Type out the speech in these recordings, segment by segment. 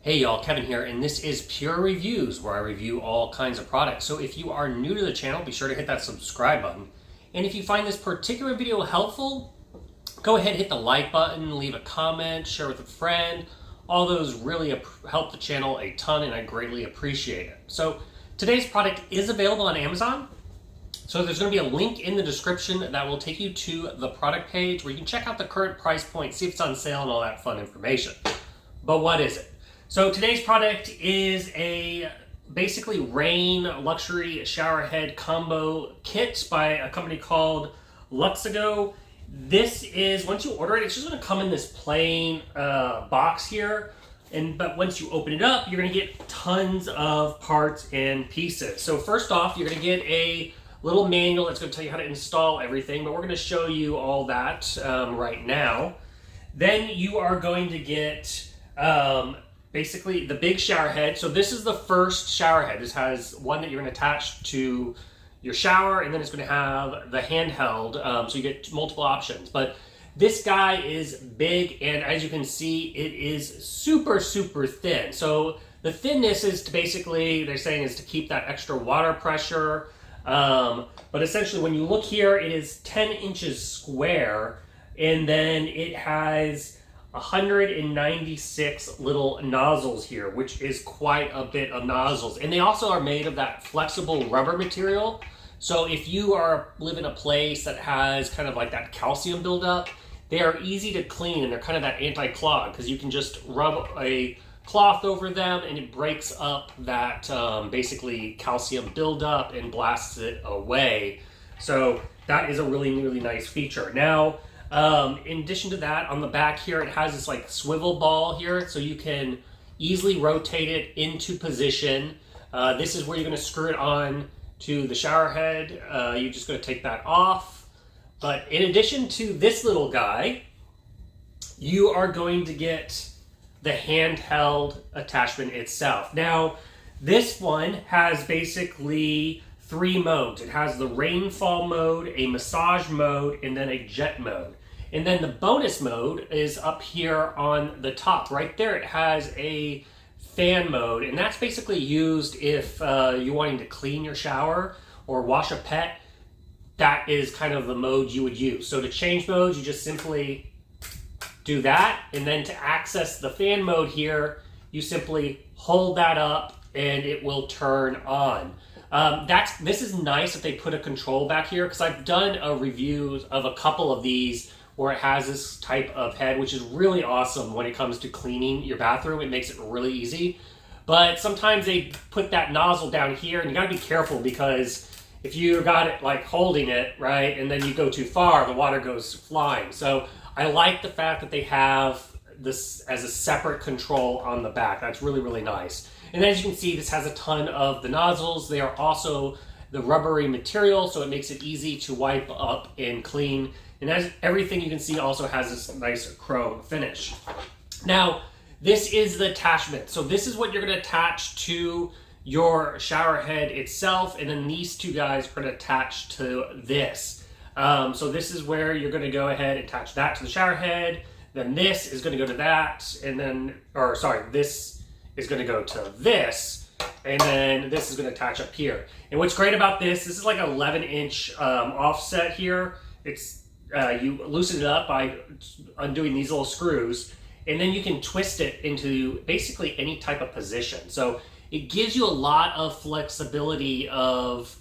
Hey y'all, Kevin here, and this is Purereviews, where I review all kinds of products. So if you are new to the channel, be sure to hit that subscribe button. And if you find this particular video helpful, go ahead, hit the like button, leave a comment, share with a friend. All those really help the channel a ton, and I greatly appreciate it. So today's product is available on Amazon. So there's going to be a link in the description that will take you to the product page where you can check out the current price point, see if it's on sale, and all that fun information. But what is it? So today's product is a basically rain luxury shower head combo kit by a company called Luxsego. This is, once you order it, it's just going to come in this plain box here. But once you open it up, you're going to get tons of parts and pieces. So first off, you're going to get a little manual that's going to tell you how to install everything, but we're going to show you all that right now. Then you are going to get basically the big shower head. So this is the first shower head. This has one that you're going to attach to your shower, and then it's going to have the handheld, so you get multiple options. But this guy is big, and as you can see, it is super, super thin. So the thinness is to basically, they're saying, is to keep that extra water pressure. But essentially, when you look here, it is 10 inches square, and then it has 196 little nozzles here, which is quite a bit of nozzles. And they also are made of that flexible rubber material. So if you live in a place that has kind of like that calcium buildup, they are easy to clean, and they're kind of that anti-clog because you can just rub a cloth over them and it breaks up that basically calcium buildup and blasts it away. So that is a really, really nice feature. Now, in addition to that, on the back here, it has this like swivel ball here, so you can easily rotate it into position. This is where you're going to screw it on to the shower head. You're just going to take that off. But in addition to this little guy, you are going to get the handheld attachment itself. Now, this one has basically 3 modes. It has the rainfall mode, a massage mode, and then a jet mode. And then the bonus mode is up here on the top. Right there, it has a fan mode, and that's basically used if you're wanting to clean your shower or wash a pet. That is kind of the mode you would use. So to change modes, you just simply do that, and then to access the fan mode here, you simply hold that up and it will turn on. This is nice that they put a control back here, because I've done a review of a couple of these where it has this type of head, which is really awesome when it comes to cleaning your bathroom. It makes it really easy. But sometimes they put that nozzle down here, and you gotta be careful, because if you got it like holding it, right, and then you go too far, the water goes flying. So I like the fact that they have this as a separate control on the back. That's really, really nice. And as you can see, this has a ton of the nozzles. They are also the rubbery material, so it makes it easy to wipe up and clean. And as everything you can see also has this nice chrome finish. Now, this is the attachment. So this is what you're going to attach to your shower head itself, and then these two guys are going to attach to this. So this is where you're going to go ahead and attach that to the shower head. Then this is going to go to that, and then, this is going to go to this, and then this is going to attach up here. And what's great about this is like an 11-inch offset here. It's you loosen it up by undoing these little screws, and then you can twist it into basically any type of position. So it gives you a lot of flexibility of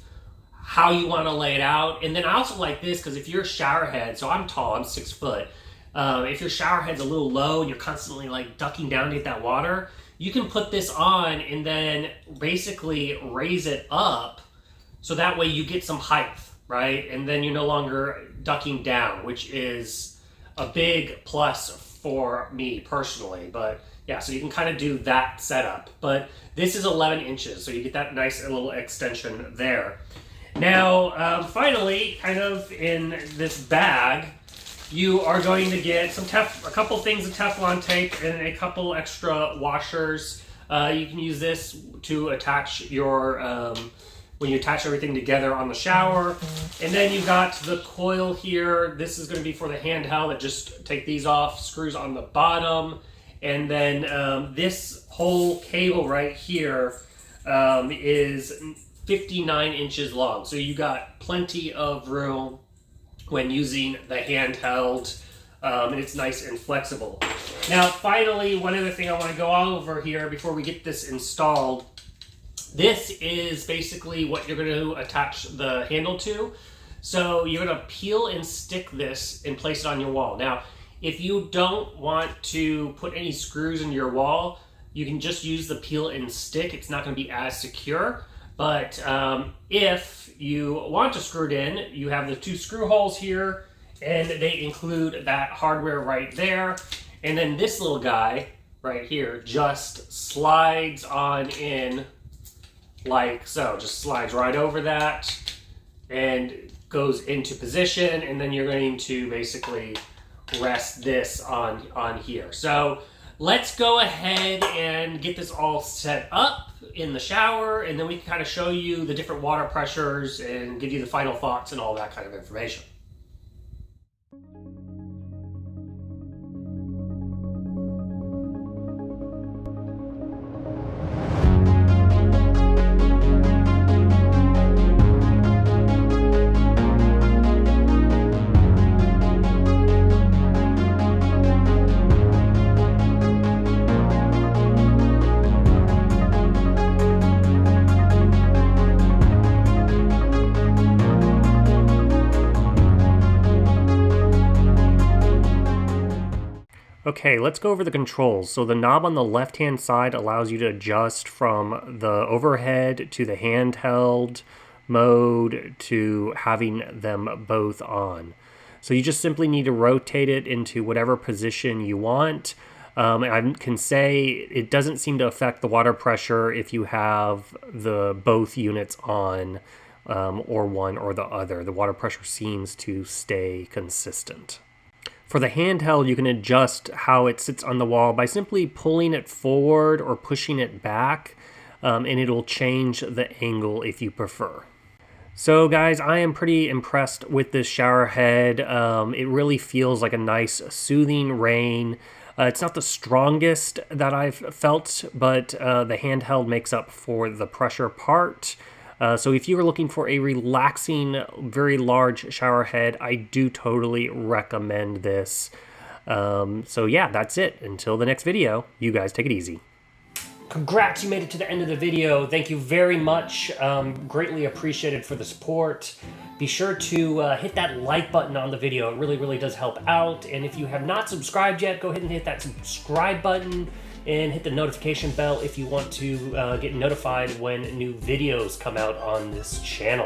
how you want to lay it out. And then I also like this because if your shower head, so I'm tall, I'm 6 foot. If your shower head's a little low and you're constantly like ducking down to get that water, you can put this on and then basically raise it up, so that way you get some height, right? And then you're no longer ducking down, which is a big plus for me personally. But yeah, so you can kind of do that setup. But this is 11 inches, so you get that nice little extension there. Now, finally, kind of in this bag, you are going to get a couple things of Teflon tape and a couple extra washers. You can use this to attach your, when you attach everything together on the shower. And then you've got the coil here. This is going to be for the handheld. That just take these off, screws on the bottom. And then this whole cable right here is 59 inches long. So you got plenty of room when using the handheld, and it's nice and flexible. Now, finally, one other thing I want to go over here before we get this installed. This is basically what you're going to attach the handle to. So you're going to peel and stick this and place it on your wall. Now, if you don't want to put any screws in your wall, you can just use the peel and stick. It's not going to be as secure. But if you want to screw it in, you have the 2 screw holes here, and they include that hardware right there. And then this little guy right here just slides on in like so. Just slides right over that and goes into position, and then you're going to basically rest this on here. So let's go ahead and get this all set up in the shower, and then we can kind of show you the different water pressures and give you the final thoughts and all that kind of information. Okay, let's go over the controls. So the knob on the left-hand side allows you to adjust from the overhead to the handheld mode to having them both on. So you just simply need to rotate it into whatever position you want. I can say it doesn't seem to affect the water pressure if you have the both units on, or one or the other. The water pressure seems to stay consistent. For the handheld, you can adjust how it sits on the wall by simply pulling it forward or pushing it back, and it'll change the angle if you prefer. So guys, I am pretty impressed with this shower head. It really feels like a nice soothing rain. It's not the strongest that I've felt, but the handheld makes up for the pressure part. So if you were looking for a relaxing, very large shower head, I do totally recommend this. So yeah, that's it. Until the next video, you guys take it easy. Congrats, you made it to the end of the video. Thank you very much. Greatly appreciated for the support. Be sure to hit that like button on the video. It really, really does help out. And if you have not subscribed yet, go ahead and hit that subscribe button and hit the notification bell if you want to get notified when new videos come out on this channel.